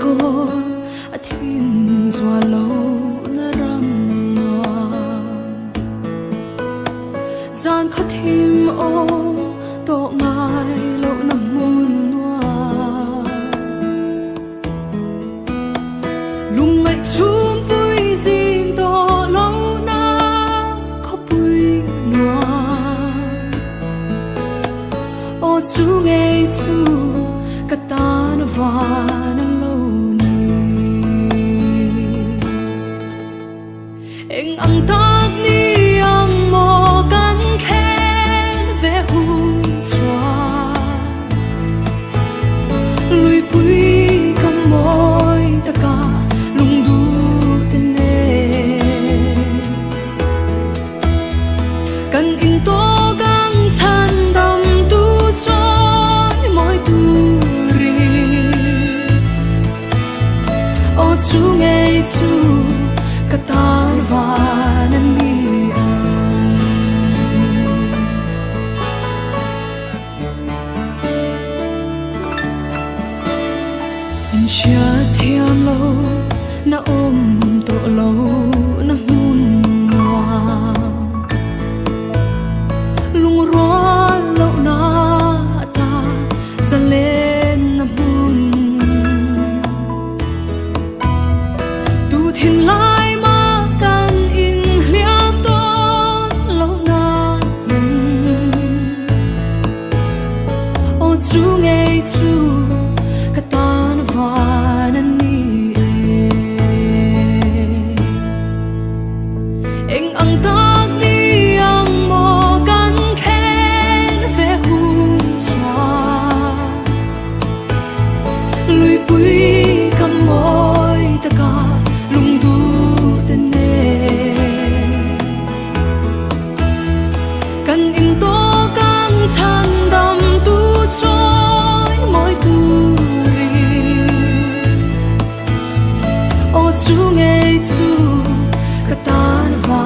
ko athim zwa lo na ram noa zan kho thim o to ngai lo na mun noa lung ngai chum pui zin to lo na kho pui noa o chu ngai chu katan van alone eng ang tak ni ang mo kan khen ve hun chua lui pui kam moi ta ka lung du te ne kan in to gang chan dam tu choi moi tu chu ngay chu katan van ni in chia thiam lo na ôm to lo na mun noa lung ro lo na ta za lên na mun thiên lai ma kan in liam to lo na o chu ngay chu katan van ni eng ang tak ni ang mo kan khen ve hun chua lui pui kam moi ta ka lung du te ne kan in to kang chan dam tu choi moi tu ri o chu ngay chu katan va